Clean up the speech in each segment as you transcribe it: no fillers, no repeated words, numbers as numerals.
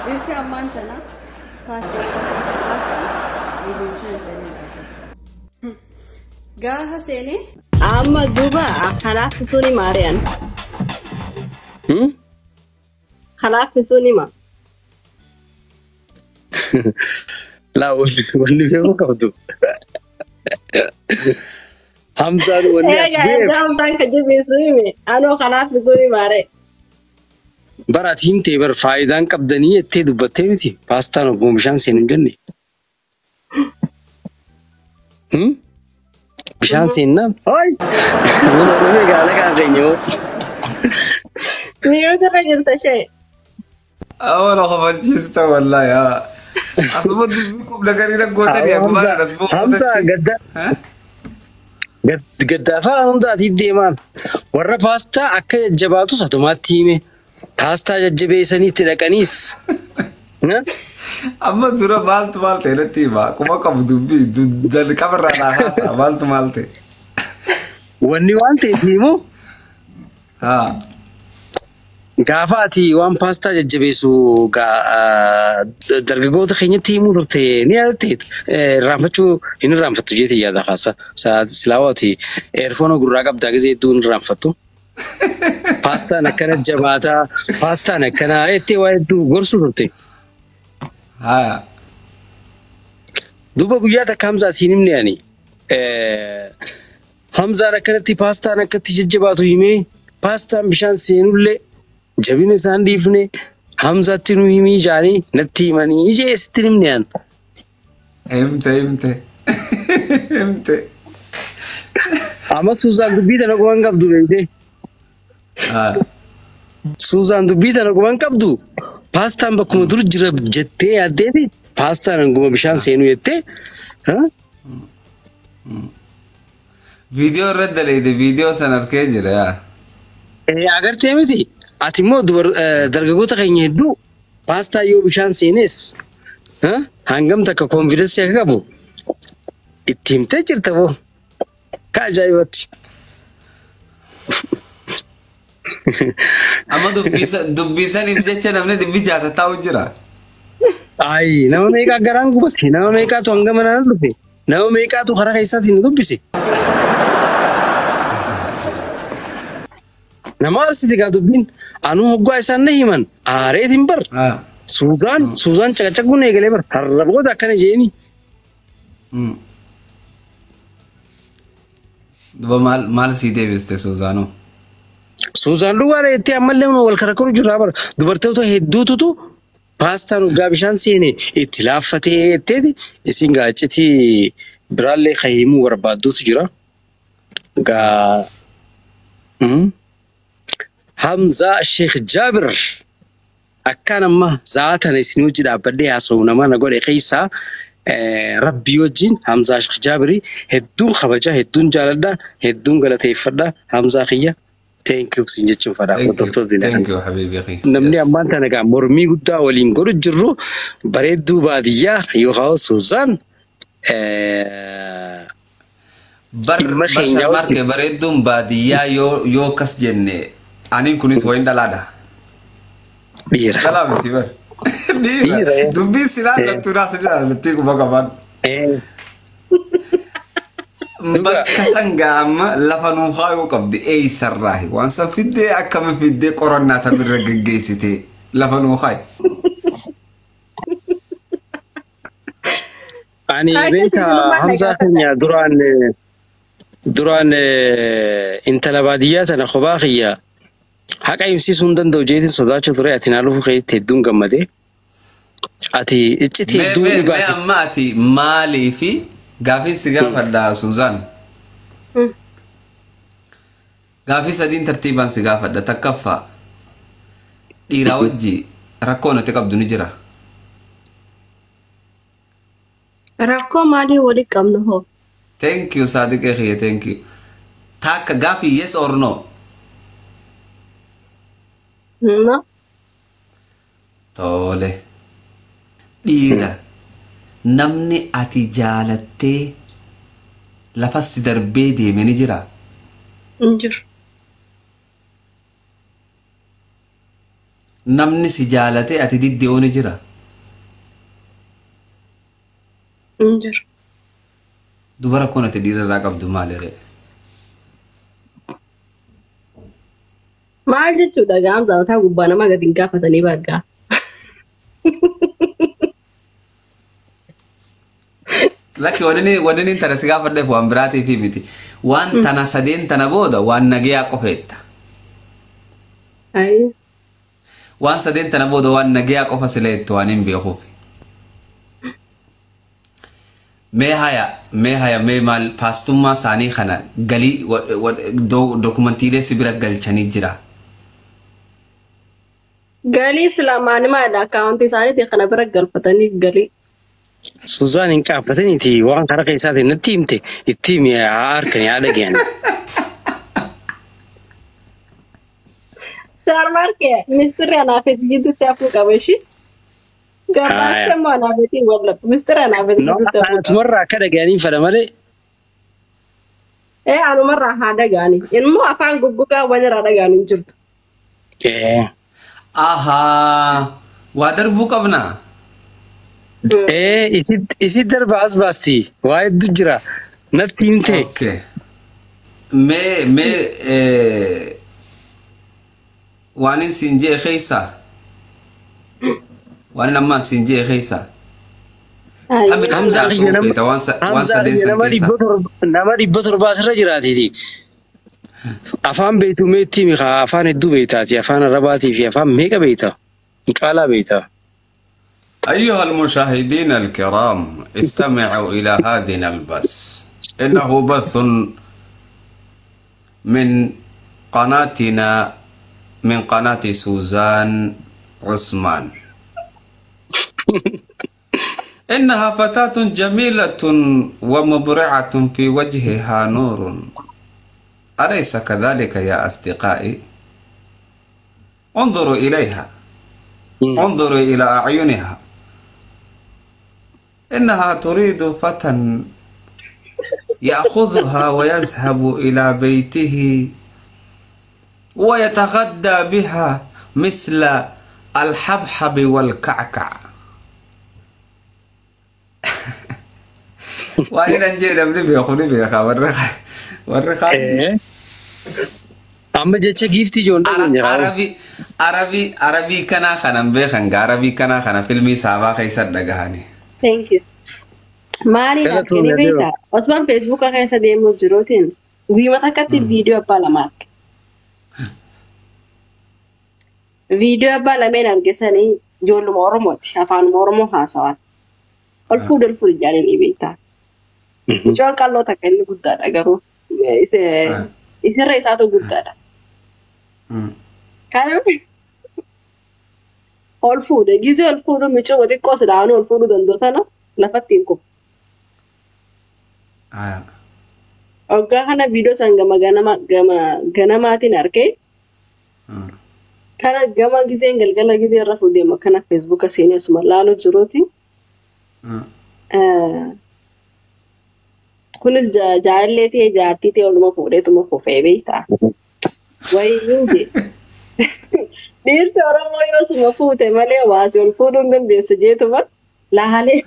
Dirsi ammaan tana paastaan eeguumshaan isaanii dhaabata. Gaafa seenee. Amma duuba kanaaf suni Maariyaan. Kanaaf suni ma. لا واللي فيه كودو حمزة والناس بيف Hamzaan kan jibbisu anoo kanaaf suni Maaree. برات هيمتي بر فايدان قبضنية تيدو بتيمتي باستان وبومشان سينن جني بشان سينن هاي من أقولي قالك عن غنيو Miyoo irra jirta shee. أولا خبرتيستا والله يا أصبحت بكم لقرينا قوتني يا كمان حمزة قدافا هندا تيدي مان ورا باستا أكا جباتو ساتومات تيمي باستا جبه سني تلقانيس أما ترى مالت تلتي ما كم كم دبي دل كبر أنا خاصة مالت واني وانتي تيمو ها Gaafati waan paastaa jajjabeessu dargaggoota keenyatti himuu turte ni yaadatteetu irraanfachuu hin irraanfattu jeeti yaada kaasa silaawati eerfoona gurraa qabdaa gisee hedduu hin irraanfattu paastaan akkana jabaataa paastaan akkana jettee waa hedduu gorsu turte. ها Duuba guyyaa takka Hamzaa siin himne ani Hamzaan akkanatti paastaan akkatti jajjabaatu himee paastaan bishaan seenullee jabina isaan dhiifne Hamzaatti nu himii jaanii natti himanii ijee sitti himne an. امتى Amma Suuzaan dubbii tana quban qabdu beekte. ها Suuzaan dubbii tana quban qabdu paastaan bakkuma dur jira jettee yaaddeeti paastaan hanguma bishaan seenu jettee. فيديو رد لي فيديو سنة كيجرا يا Agartee miti ati immoo dargaggoota keenya hedduu paastaa yoo bishaan seenes hangam takka koonfidensii akka qabu itti himtee jirta boo ka ajaa'ibatti. أما دبيسان يبدأ نمنا دبي جاتا تاو جرا Ayi nama meeqaa garaan gubate nama meeqaatu hanga manaan dhufe nama meeqaatu karaa keessaatiin nu dubbise. Nama arsiti gaa dubbiin anuu hoggaa isaan na himan aareetiin bar ها Suuzaan caqacaquun eegalee bar harraboota akkana jeeni. دبا مال سيدي بيستي سوزانو Suuzaan dhugaadha jettee ammallee wal karakkaru jirraa bar dubartoota hedduututu paastaan hoggaa bishaan seene itti laaffatee jetteeti isin gaaccitii biraallee kayyimuu barbaadduutu jira. Gaa Hamzaa Sheekh Jaabir akkaan amma zaatan isin hojii dhaabbadhee haasa'u nama na godhe keessaa Rabbii wajjin Hamzaa Sheekh Jaabirii hedduun kabajaa hedduun jaaladha hedduun galateeffadha Hamzaa kiyya teenkiyuu sin jechuun fadhaa hordoftoota ثانك يو حبيبي أخي namni ammaan tana gaa mormii guddaa waliin godhu jirru bareedduu baadiyyaa yookaan Suuzaan برشا ماركة بريدهم بادية يو كس جنة أنا كنت وين دلادا dhiira. دلا بتيبر ديرا دبي سلام لتونا سلام لتيكو بقى كسنجام لفنو خايو قبدي أي سراهي وانسا في الدي أكمل في الدي كورونا تمر جيسيتي لفنو خاي Ani Akka beeka sibiilummaa Hamzaa dhagaafata. keenya duraan intala baadiyyaa tana kophaa kiyya haqa himsiisuu hin danda'u jeetiin sodaachuu ture ati naa dhufuu keetti hedduun gammadee ati icciti hedduu ni مي baasifte. أماتي مالي في قافين سيجا فدا سوزان قافي سدين ترتيبا سيجا فدا تكفى إيرا وجي ركونا تكبدو نجرا Rakkoo maalii walii qabnu hoo? thank you Sadiq أخي thank you تاك قافي yes or no No. tole dhiira namni ati jaalattee lafas darbee deeme ni jira Hin jiru. namni si jaalate ati diddeewwan jira. Injir. Dubara kun ati dhiirarraa qabdu maaliree? Maal jechuudha gaamsa mataa gubbaa nama gadi hin gaafatanii baggaa. Lakki wanni intala si gaafadheef waan biraatii fi miti. Waan tana sadeen tana booda waan nagayaa qofeetta. Ayi. Waan sadeen tana booda waan nagayaa qofa sileettu waan hin beekuuf. Mee haya mee maal paastummaa isaanii kana galii dokumantiilee si bira galchanii jira. Galii islaamaan maadha akkaawuntii isaaniitii kana bira galfatanii galii. Suzaan hin qaaffataniiti waan karaa keessaatiin natti himte itti himi harkanii haadha geeni. Saarmaarkee ministeerri anaafeeti jidduutti hafuu qaba ishii. Gabaasa immoo anaafeetiin wallatu ministeerri anaafeeti jidduutti hafuu qaba. Tumarraa akka dhagaanii fada malee. Anumarraa haa dhagaanii. Immoo afaan guggugaa walirraa dhagaanii jirtu. Ahaa waa darbuu qabnaa. Isi darba as baasti waa hedduu jira natti himte. Okay. Mee waan siin jee keessa waan ammaan siin jee keessa. Hamza nama 700 asirra jiraatiti. Afaan beektu meetti mika afaan hedduu beektaati afaan arabaatii fi afaan meeqa beekta caalaa beekta. أيها المشاهدين الكرام استمعوا إلى هذه البث إنه بث من قناتنا من قناة سوزان عثمان. إنها فتاة جميلة ومبرعة في وجهها نور، أليس كذلك يا أصدقائي؟ انظروا إليها، انظروا إلى أعينها، إنها تريد فتى يأخذها ويذهب إلى بيته ويتغدى بها مثل الحبحب والكعكع. وأنا نجي نبني خوني بيخا ورخا أما جتشا جيفتي جون عربي كنا خنم بيخن عربي كنا خنا فيلمي سابا خيسر دغاني. Thank you. Maali lakkini beektaa? Osman Facebook keessa deemuu jiruutiin guyyaa takkatti viidiyoo abbaa lamaati. Viidiyoo abbaa lameen argisanii ijoolluma Oromooti. Afaanuma Oromoo haasawaan. Ol fuudhan fuudhi jaalanii beektaa? Mucaan qalloo takka inni guddaadha garuu isirra isaatu guddaadha. Kanaaf ol fuudhe gizee ol fuudhu mucaa xiqqoo sidaanuu ol fuudhuu danda'u tana lafatti hin kufu. Oggaa kana viidiyoo san ganamaatiin argee kana gama gizeen galgala gizee irra fuudheema kana feesbuuka seenee asuma laaluu jiruuti. Kunis jaallee ta'e jaartii ta'e oluma fuudheetuma fufee beektaa. Wayii jee. Dhiirti Oromoo yoo suma fuute malee waasi ol fuudhuu hin dandeessu jeetuma laalee.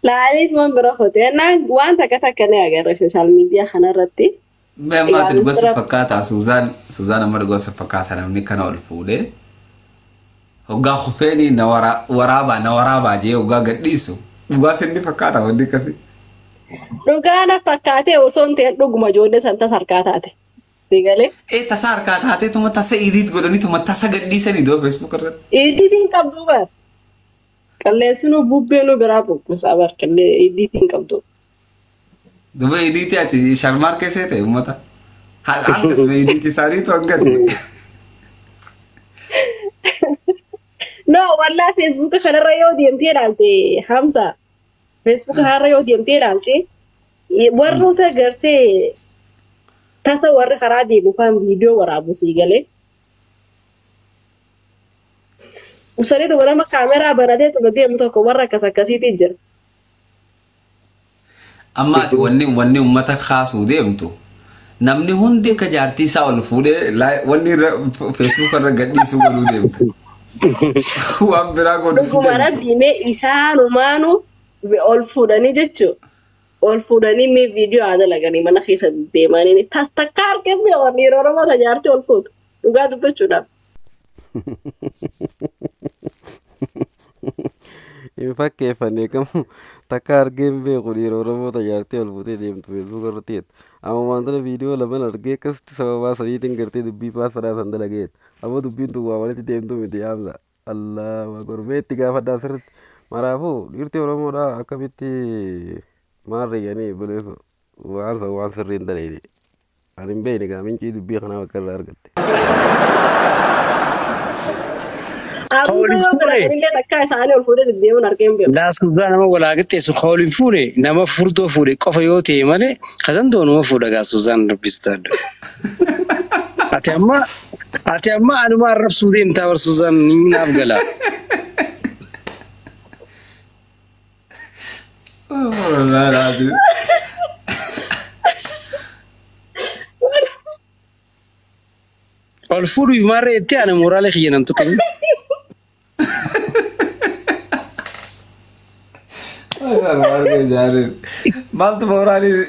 Laalee tuman bira footee waan takka ni agarra sooshaal miidiyaa kanarratti. Maatiin gosa fakkaataa Suuzaan amma gosa fakkaataa namni kana ol fuudhee hoggaa kufeenii na waraabaa jee hoggaa gadhiisu dhugaa sinni fakkaataa wanti akkasii. Dhugaa na fakkaatee osoo hin ta'in dhuguma ijoollee san tasa harkaa taate. Sigalee. Tasa harkaa taatee tuma tasa idiit godhanii tuma tasa gadhiisanii doo Facebook irratti. Idiitiin qabdu bar. Qalleessinuu bubbeenuu biraa bubbisaa bar qallee idiitiin qabdu. Duba idiitii ati sharmaar keessee ta'e uummata. Hangas idiitii isaaniitu hangas. No, walaa Facebook kanarra yoo deemtee ilaalte Hamza. Facebook kanarra yoo deemtee ilaalte warroota gartee tasa warri karaa deemu faan viidiyoo waraabu siigalee. Usanii dhuma nama kaameraa banatee tuma deemu tokko warra akkasiitii jira. Amma ati wanni uummata kaasuu deemtu namni hundi ka jaartii isaa ol fuudhee wanni Facebook irra gadhiisu godhuu deemtu. Waan biraa godhuu dhuguma rabbii mee isaanumaanu ol fuudhanii jechuudha. Ol fuudhanii mee viidiyoo haadha laganii mana keessa deemanii takka argamee waan yeroo Oromoo tajaajilti ol fuutu dhugaa dubbachuudhaaf. Hin fakkeeffannee kamu takka argeen beeku yeroo Oromoo tajaajilti ol fuutee deemtu Facebook irratti. Amma wantoota viidiyoo lamaan argee akkasitti sababaa sadiitiin gartee dubbii paasfaraa san dalageet. Amma dubbiin tun waa walitti deemtu miti yaamsa. Allah gormeetti gaafadhaa sirriitti. Maraafuu dhiirti Oromoodhaa akkamitti maal reeyanii buleesu waan sirrii hin daleeni. Ani hin beekne gaa mincii dubbii kanaa bakka irraa argatte. Laaskuudhaa nama walaa qixxeessu Koolin fuudhe nama furdoo fuudhe qofa yoo ta'e malee kan doonuma fuudha gaa Suuzaan dubbistaadha. Ati amma anuma arrabsuu deemtaa bar Suuzaan ni naaf gala. Ol fuudhuuf maarree itti ana mooraalee xiyyanan tuqanii. Maaltu mooraalii?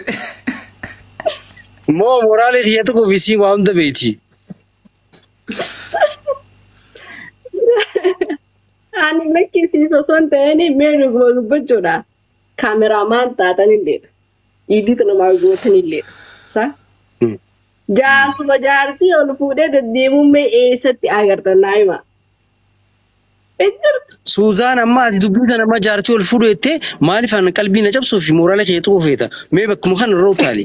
Moo mooraalee xiyya tokko visii waa hunda beeti. Ani lakkisiisa osoo hin ta'in meeshaa dubbachuudha. Kaameraamaan taatanillee iddoo namaa gootanillee sa jaarsuma jaartii ol fuudhee deddeemuun mee eessatti agartan naa hima. Suuzaan amma ati dubbii nama jaartii ol fuudhu jettee maaliif ana qalbii na cabsuu fi mooraalee kee tokko feeta mee bakkuma kana irra utaali.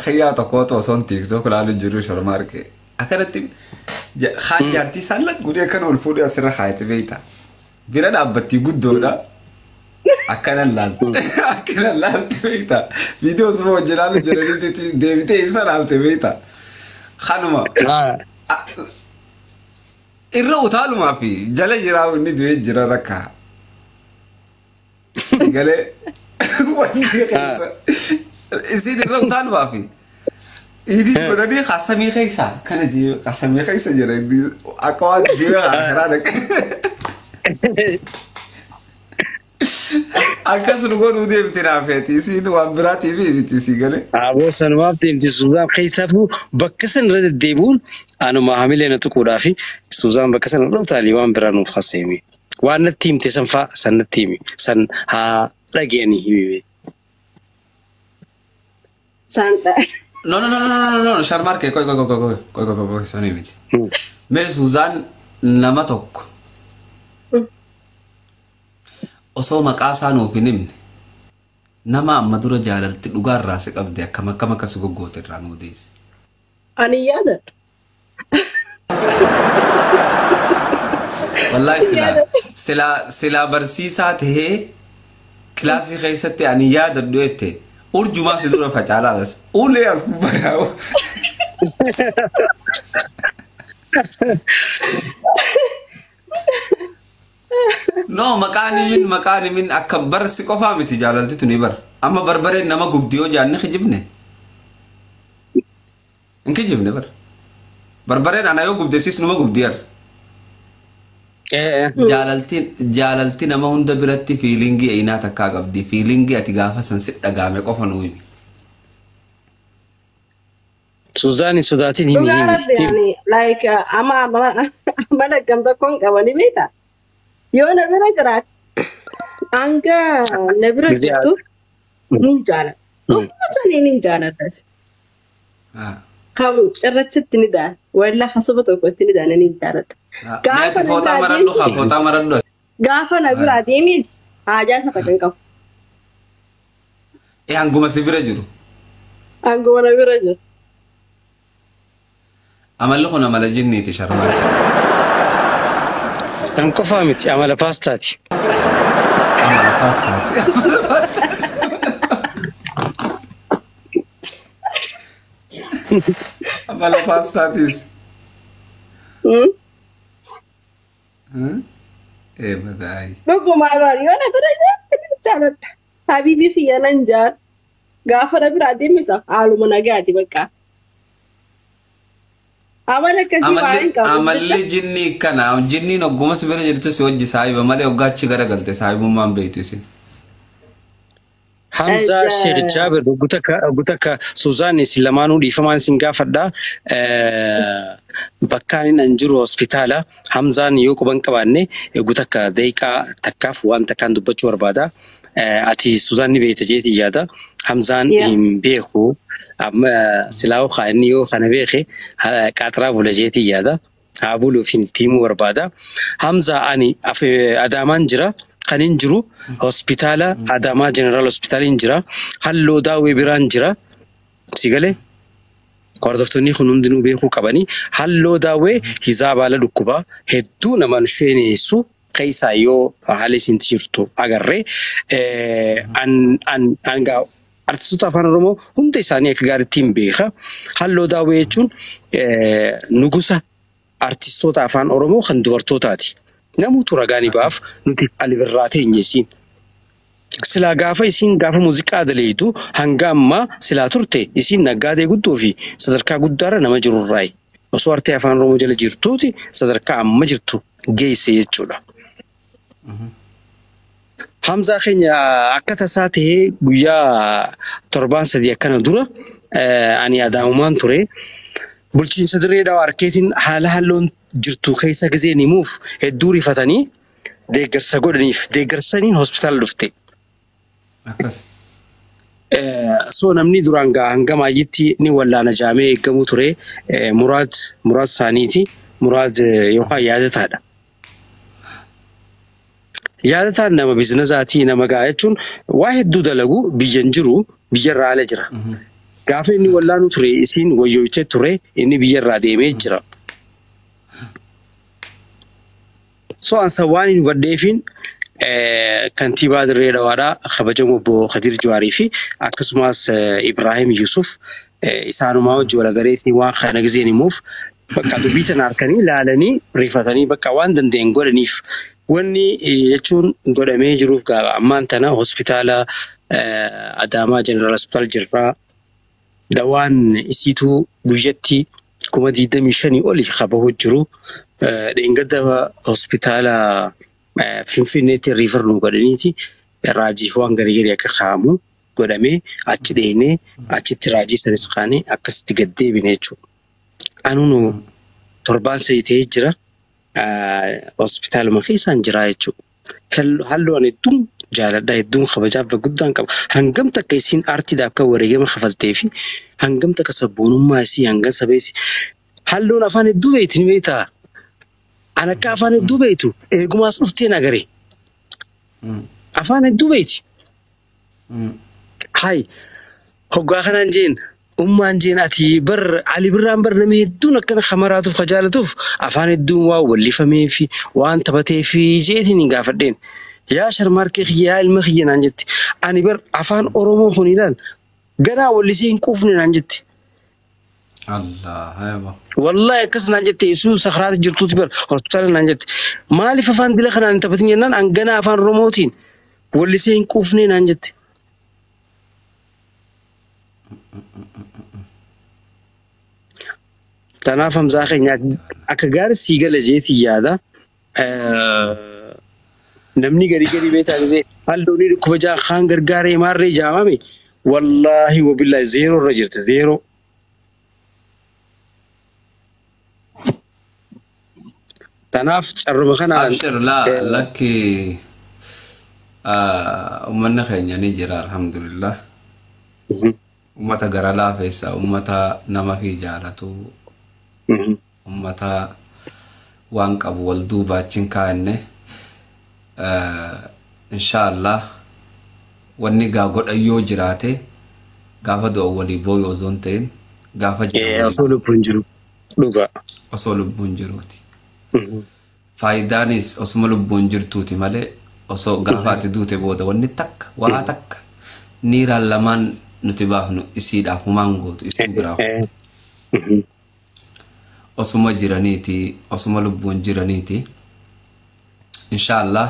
Xiyyaa tokko osoo hin TikTok ilaalu jiru shorma arge akkanatti haan jaartii saallat gudee kan ol fuudhee asirra kaayate beekta bira dhaabbattii guddoodha. Akkanan laalte beekta viidiyoo suma wajjin ilaalu jiranii deebitee isa laalte beekta kanuma irra utaalumaa fi jala jiraa inni du'ee jira rakkaa galee wanni keessa isin irra utaalumaa fi idii godhanii qasamii keessa kana jiru qasamii keessa jira akka waan jiru akaraa dhaqee. Akkasuma godhuu deemti naafeeti isiin waan biraatiif miti si galee. Aboo sanumaaf deemti Suuzaan keessaafuu bakka san irra deddeebi'uun anuma hamilee na tuquudhaa fi Suuzaan bakka san irra utaalii waan biraa nuuf haseemi. Waan natti himte san fa'aa san natti himi san haa dhageenii himi. No, Sharmarkee koi sanii miti. Mee Suuzaan nama tokko. Osoo maqaa isaa nuuf hin himne nama amma dura jaalalti dhugaarraa si qabde akkam akkas goggoote irraa nuu deesse. Ani yaadadha. Wallaahi silaa barsiisaa tahee kilaasii keessatti ani yaadadhu jette urjumaa si dura facaalaalas ulee as gubbaa No, maqaan min akka bar si qofaa miti jaalalti tuni bar. Amma barbareen nama gubdiyoo jaanne kijibne. In kijibne bar. Barbareen ana yoo gubdeessis numa gubdiyar. Jaalalti nama hunda biratti fiilingii aynaa takkaa qabdi. Fiilingii ati gaafa san si dhagaame qofa nuu himi. Suuzaan hin sodaatin himi. Like mana gamta kon qabani beektaa? Yoo na bira jiraat hanga na bira jirtu nin jaalladha. Dhuguma sanii nin jaalladhas. Kamu cirrachitti ni daan walla hasuba tokkotti ni daan nin jaalladha. Gaafa na bira deemis haajaa isa takkan qabu. Hanguma si bira jiru? Hanguma na bira jiru. Amalli kun amala jinniiti Sharmarkee. San qofaa miti amala paastaati. Amala paastaatis. Dhuguma yoo na bira jiraatti jaalladha. Habiibii fi yanan jaal. Gaafa na biraa deemisa haaluma nagaati bakka. Amala akkasii waan hin qabu. Amalli jinni kana jinniin ogguma si bira jirtu si wajji saahiba malee oggaachi garagalte saahibummaan beektu isin. Hamza Sheikh Jabir gutaka Suzanne Silamanu dhiifamaan sin gaafadha. Bakkaan inni jiru hospitaala. Hamzaan yoo quban qabaanne gutaka daqiiqaa takkaaf waan takkaan dubbachuu barbaada. Ati Suzanne beekta jeeti yaada. Hamzaan hin beeku amma silaa inni yoo kana beeke qaxaraa bula jeeti yaada. Haa buluuf hin tiimuu barbaada. Hamza ani Adaamaan jira. Kan hin jiru hospitaala Adaamaa Jeneraal Hospitaal hin jira. Halloo daawwee biraan jira. Sigalee hordoftoonni kun hundinuu beekuu qabanii. Halloo daawwee hizaabaala dhukkubaa hedduu nama sheeneessu keessaa yoo haala isin jirtu agarree artistoota afaan Oromoo hunda isaanii akka gaariitti hin beeka. Halloo daawwee jechuun nugusa artistoota afaan Oromoo kan dubartootaati. Namoota ragaanii baaf nuti alibirraa teenye isiin. Silaa gaafa isiin gaafa muuziqaa daleetu hanga ammaa silaa turte isiin naggaadee guddoo fi sadarkaa guddaarra nama jirurraayi. Osoo artee afaan Oromoo jala jirtuuti sadarkaa amma jirtu geesse jechuudha. Hamzaa keenya akka tasaa ta'ee guyyaa 7 akkana dura ani Adaamumaan ture. Bulchiinsa dirree dhawaa arkeetiin haala halloon jirtu keessa gizeen himuuf hedduu rifatanii deeggarsa godhaniif deeggarsaniin hospitaala dhufte. So namni duraan hanga maayyitti ni wallaana jaamee eegamuu ture muraad isaaniiti. Muraad yookaan yaadataadha. Yaadataan nama biizinasaatii nama gahaa jechuun waa hedduu dalagu biyyan jiru biyyarraa ala jira. Gaafa inni wallaanu ture isiin wayyoochee ture inni biyyarraa deemee jira. So ansa waan hin hubadheefin kantiibaa dirree dhawaadhaa kabajamoo obbo Kadir Jawaarii fi akkasumas Ibrahim Yusuf isaanumaa wajji walagareetii waan kana gizeen himuuf bakka dubbii sana harkanii ilaalanii rifatanii bakka waan danda'an godhaniif wanni jechuun godhamee jiruuf ammaan tana hospitaala Adaamaa Jeneraal Hospitaal jirraa. Dawaan isiituu guyyatti 25,000 oli qabahu jiru. Dheengadda hospitaala Finfinneetti riifar nu godhaniiti. Raajiif waan garii akka kaa'amu godhamee achi dheenee achitti raajii sanis qaanee akkasitti gad deebine jechuudha. Anuun 7 ta'ee jira. Hospitaaluma keessaan jira jechuudha. Halluun hedduun jaaladha hedduun kabajaaf guddaan qaba. Hangam takka isiin aartiidhaaf kan wareegama kafaltee fi hangam takka sabboonummaa isii hangam sabeessi. Halluun afaan hedduu beekti ni beektaa? An akka afaan hedduu beektu eegumaas dhuftee nagare. Afaan hedduu beekti. Hayi hoggaa kanaan jeen ummaan jeen ati Ali Birraan namni hedduun akkana kamaraatuuf kajaalatuuf afaan hedduun waan wallifamee fi waan taphatee fi jeetiin hin gaafadheen. Yaa sharmarkee yaa ilma kiyya naan jetti. Ani afaan Oromoo kun ilaal ganaa wallisee hin quufne naan jetti. Allah wallahi akkas naan jetti isuu sakhraat jirtuuti hospitaala naan jetti. Maaliif afaan dila kanaan hin taphatin jennaan an ganaa afaan Oromootiin wallisee hin quufne naan jetti. Tanaaf Hamzaa keenya akka gaarii sii gala jeetii yaada. Namni garii beektaa gisee halluun dhukkuba kaan gargaaree maarree jaamame wallahi wabillahi zeeroo irra jirti zeeroo. Tanaaf carruma kanaan. Abshir lakki uummanni keenya ni jira alhamdulillah. Uummata gara laafeessa uummata nama fi jaalatu. Uummata waan qabu wal duubaachiin kaa'anne. Inshallah wanni godha yoo jiraate gaafa du'a walii booyu osoo hin ta'in gaafa osoo lubbuun jiru dhuga osoo lubbuun jiruuti. Faayidaanis osuma lubbuun jirtuuti malee osoo gaafa ati duute booda wanni takka waa takka niiraan lamaan nuti baafnu isiidhaaf maan gootu isii biraaf osuma jiraniiti osuma lubbuun jiraniiti inshallah